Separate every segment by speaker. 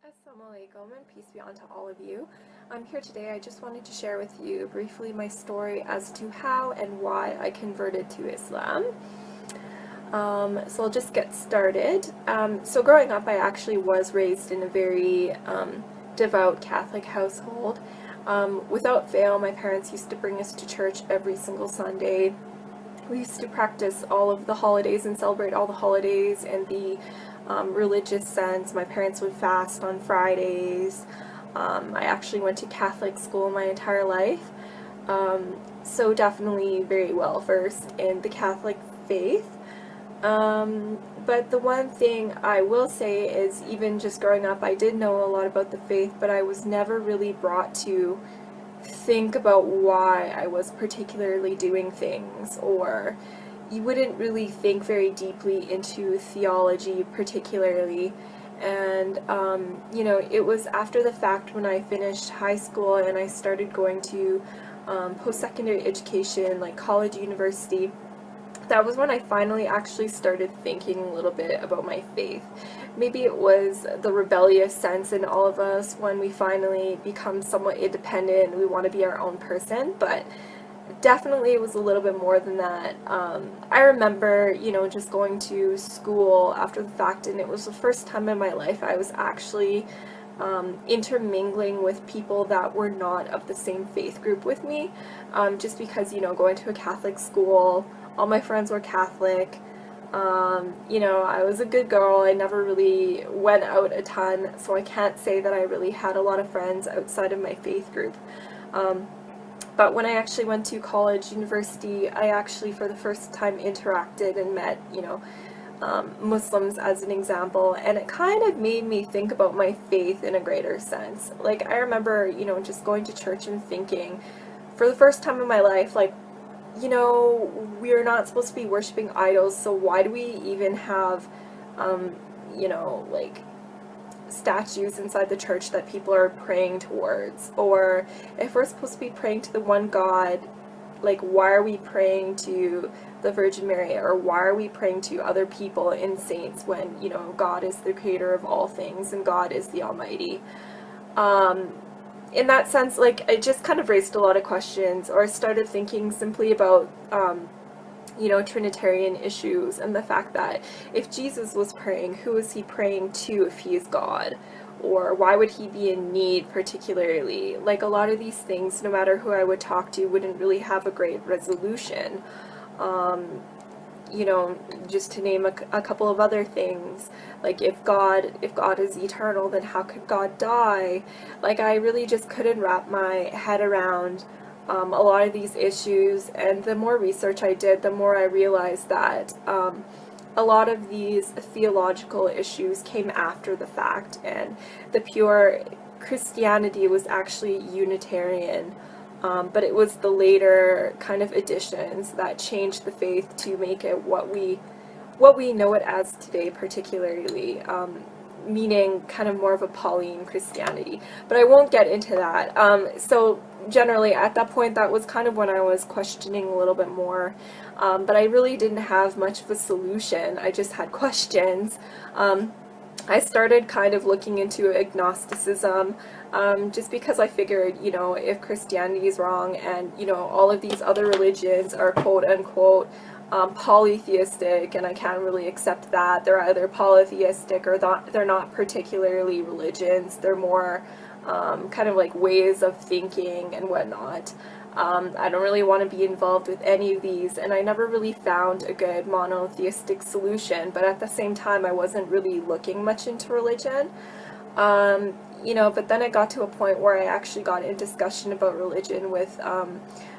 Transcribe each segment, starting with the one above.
Speaker 1: Assalamu alaikum and peace be unto all of you. I'm here today. I just wanted to share with you briefly my story as to how and why I converted to Islam. So I'll just get started. So growing up, I actually was raised in a very devout Catholic household. Without fail, my parents used to bring us to church every single Sunday. We used to practice all of the holidays and celebrate all the holidays in the religious sense. My parents would fast on Fridays. I actually went to Catholic school my entire life, so definitely very well versed in the Catholic faith. But the one thing I will say is, even just growing up, I did know a lot about the faith, but I was never really brought to think about why I was particularly doing things, or you wouldn't really think very deeply into theology particularly. And it was after the fact, when I finished high school and I started going to post-secondary education, like college, university, that was when I finally actually started thinking a little bit about my faith. Maybe it was the rebellious sense in all of us when we finally become somewhat independent and we want to be our own person, but definitely it was a little bit more than that. I remember, just going to school after the fact, and it was the first time in my life I was actually intermingling with people that were not of the same faith group with me, just because, going to a Catholic school, all my friends were Catholic. I was a good girl. I never really went out a ton, so I can't say that I really had a lot of friends outside of my faith group. But when I actually went to college, university, I actually for the first time interacted and met, Muslims as an example, and it kind of made me think about my faith in a greater sense. Like, I remember, just going to church and thinking, for the first time in my life, like, we're not supposed to be worshiping idols, so why do we even have, like, statues inside the church that people are praying towards? Or if we're supposed to be praying to the one God, like, why are we praying to the Virgin Mary, or why are we praying to other people and saints when, God is the creator of all things and God is the Almighty? In that sense, like, it just kind of raised a lot of questions, or I started thinking simply about Trinitarian issues, and the fact that if Jesus was praying, who is he praying to if he is God? Or why would he be in need particularly? Like, a lot of these things, no matter who I would talk to, wouldn't really have a great resolution. Just to name a couple of other things, like, if God is eternal, then how could God die? Like, I really just couldn't wrap my head around a lot of these issues, and the more research I did, the more I realized that a lot of these theological issues came after the fact, and the pure Christianity was actually Unitarian. But it was the later kind of additions that changed the faith to make it what we know it as today, particularly, meaning kind of more of a Pauline Christianity. But I won't get into that. So generally, at that point, that was kind of when I was questioning a little bit more. But I really didn't have much of a solution. I just had questions. I started kind of looking into agnosticism, just because I figured, if Christianity is wrong and, all of these other religions are quote-unquote polytheistic, and I can't really accept that. They're either polytheistic or they're not particularly religions. They're more kind of like ways of thinking and whatnot. I don't really want to be involved with any of these, and I never really found a good monotheistic solution, but at the same time I wasn't really looking much into religion. But then it got to a point where I actually got in discussion about religion with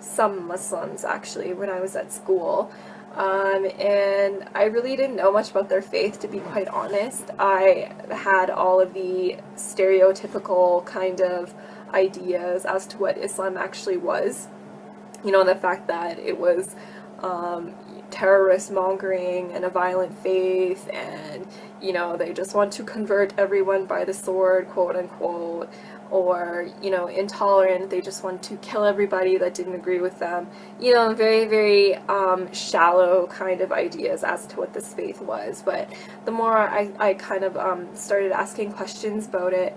Speaker 1: some Muslims, actually, when I was at school. And I really didn't know much about their faith, to be quite honest. I had all of the stereotypical kind of ideas as to what Islam actually was. The fact that it was terrorist mongering and a violent faith, and you know, they just want to convert everyone by the sword, quote unquote, or, you know, intolerant, they just want to kill everybody that didn't agree with them. You know, very, very shallow kind of ideas as to what this faith was. But the more I kind of started asking questions about it,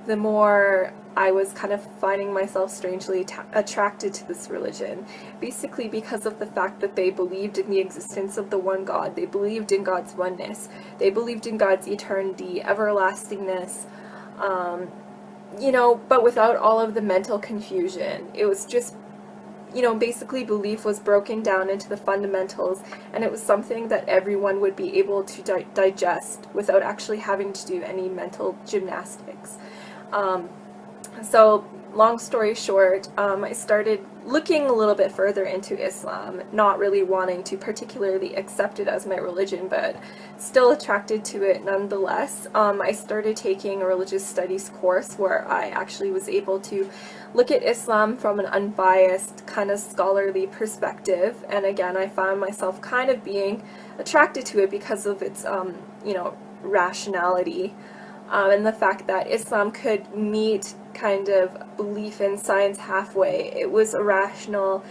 Speaker 1: the more I was kind of finding myself strangely attracted to this religion, basically because of the fact that they believed in the existence of the one God, they believed in God's oneness, they believed in God's eternity, everlastingness, you know, but without all of the mental confusion. It was just, you know, basically belief was broken down into the fundamentals, and it was something that everyone would be able to digest without actually having to do any mental gymnastics. So long story short, I started looking a little bit further into Islam, not really wanting to particularly accept it as my religion, but still attracted to it nonetheless. I started taking a religious studies course where I actually was able to look at Islam from an unbiased, kind of scholarly perspective, and again, I found myself kind of being attracted to it because of its, you know, rationality. And the fact that Islam could meet kind of belief in science halfway. It was rational,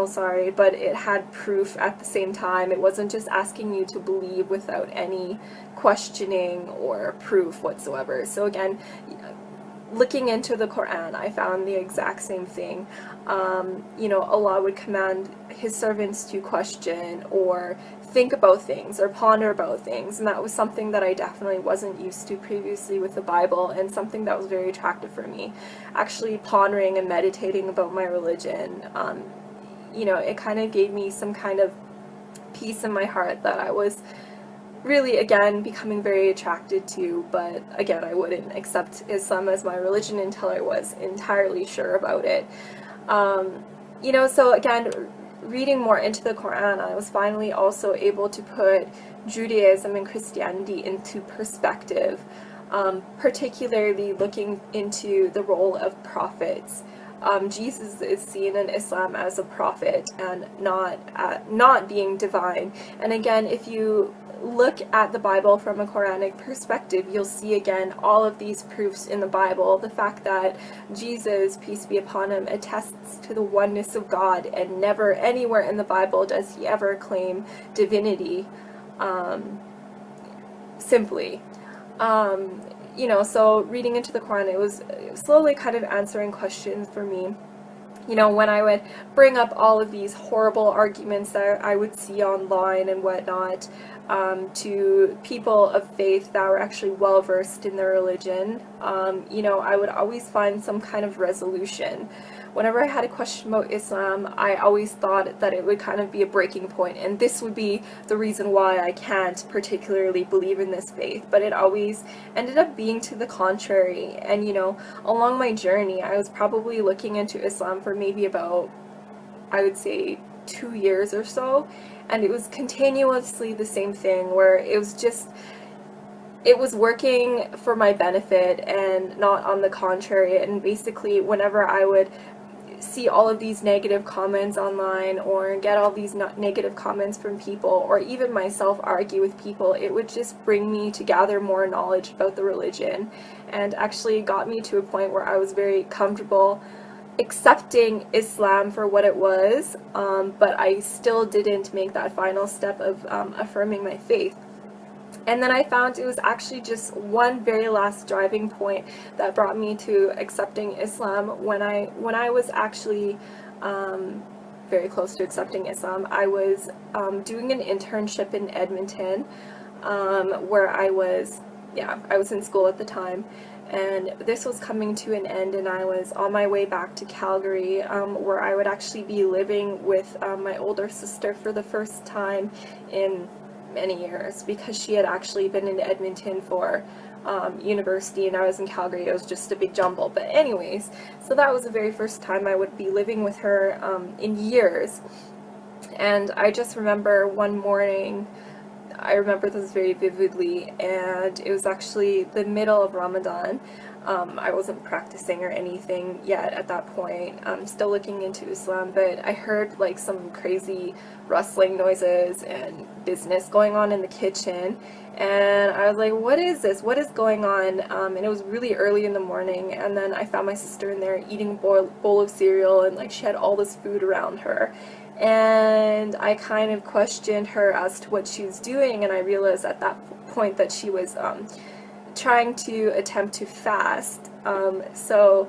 Speaker 1: sorry, but it had proof at the same time. It wasn't just asking you to believe without any questioning or proof whatsoever. So again, looking into the Quran, I found the exact same thing. You know, Allah would command His servants to question or think about things or ponder about things, and that was something that I definitely wasn't used to previously with the Bible, and something that was very attractive for me. Actually pondering and meditating about my religion, you know, it kind of gave me some kind of peace in my heart that I was really, again, becoming very attracted to, but again, I wouldn't accept Islam as my religion until I was entirely sure about it. You know, so again, reading more into the Quran, I was finally also able to put Judaism and Christianity into perspective, particularly looking into the role of prophets. Jesus is seen in Islam as a prophet and not being divine. And again, if you look at the Bible from a Quranic perspective, you'll see again all of these proofs in the Bible. The fact that Jesus, peace be upon him, attests to the oneness of God, and never anywhere in the Bible does he ever claim divinity, simply. You know, so reading into the Quran, it was slowly kind of answering questions for me. You know, when I would bring up all of these horrible arguments that I would see online and whatnot, to people of faith that were actually well versed in their religion, you know, I would always find some kind of resolution. Whenever I had a question about Islam, I always thought that it would kind of be a breaking point, and this would be the reason why I can't particularly believe in this faith, but it always ended up being to the contrary. And you know, along my journey, I was probably looking into Islam for maybe about, I would say, 2 years or so, and it was continuously the same thing, where it was just, it was working for my benefit and not on the contrary. And basically, whenever I would see all of these negative comments online or get all these negative comments from people, or even myself argue with people, it would just bring me to gather more knowledge about the religion, and actually got me to a point where I was very comfortable accepting Islam for what it was, but I still didn't make that final step of affirming my faith. And then I found it was actually just one very last driving point that brought me to accepting Islam. When I was actually very close to accepting Islam, I was doing an internship in Edmonton, where I was in school at the time, and this was coming to an end, and I was on my way back to Calgary, where I would actually be living with my older sister for the first time in many years, because she had actually been in Edmonton for university and I was in Calgary. It was just a big jumble. But anyways, so that was the very first time I would be living with her in years. And I just remember one morning, I remember this very vividly, and it was actually the middle of Ramadan. I wasn't practicing or anything yet at that point. I'm still looking into Islam, but I heard like some crazy rustling noises and business going on in the kitchen, and I was like, what is this? What is going on? And it was really early in the morning, and then I found my sister in there eating a bowl of cereal, and like she had all this food around her. And I kind of questioned her as to what she was doing, and I realized at that point that she was trying to attempt to fast. So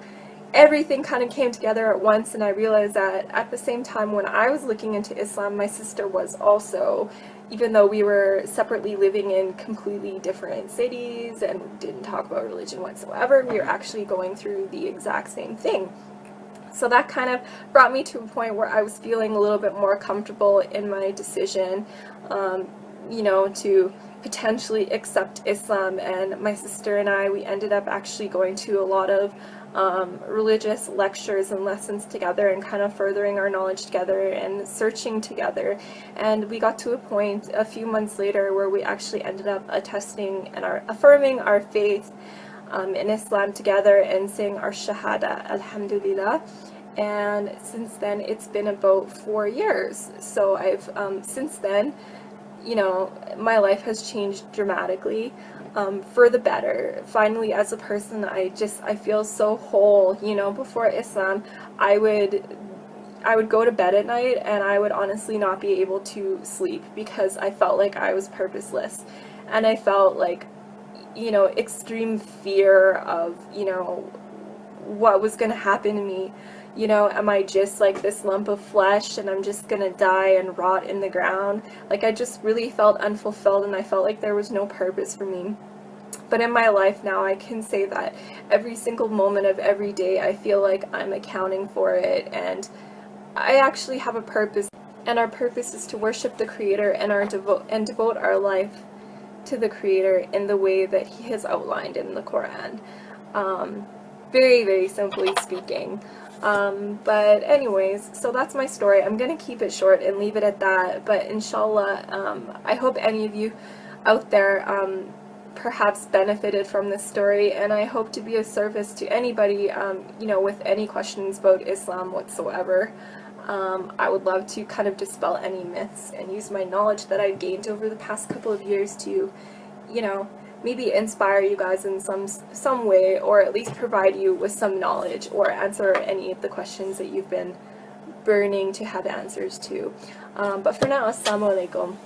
Speaker 1: everything kind of came together at once, and I realized that at the same time when I was looking into Islam, my sister was also, even though we were separately living in completely different cities and didn't talk about religion whatsoever, we were actually going through the exact same thing. So that kind of brought me to a point where I was feeling a little bit more comfortable in my decision, you know, to potentially accept Islam. And my sister and I, we ended up actually going to a lot of religious lectures and lessons together, and kind of furthering our knowledge together and searching together. And we got to a point a few months later where we actually ended up attesting and affirming our faith in Islam together and saying our Shahada, Alhamdulillah. And since then it's been about 4 years. So I've since then, you know, my life has changed dramatically for the better. Finally, as a person, I feel so whole. You know, before Islam, I would go to bed at night and I would honestly not be able to sleep because I felt like I was purposeless, and I felt like, you know, extreme fear of, you know, what was going to happen to me. You know, am I just like this lump of flesh and I'm just gonna die and rot in the ground? Like, I just really felt unfulfilled, and I felt like there was no purpose for me. But in my life now, I can say that every single moment of every day, I feel like I'm accounting for it, and I actually have a purpose, and our purpose is to worship the Creator and devote our life to the Creator in the way that He has outlined in the Quran. Very, very simply speaking. But anyways, so that's my story. I'm gonna keep it short and leave it at that, but inshallah, I hope any of you out there perhaps benefited from this story, and I hope to be of service to anybody, you know, with any questions about Islam whatsoever. I would love to kind of dispel any myths and use my knowledge that I've gained over the past couple of years to, you know, maybe inspire you guys in some way, or at least provide you with some knowledge, or answer any of the questions that you've been burning to have answers to. But for now, assalamu alaikum.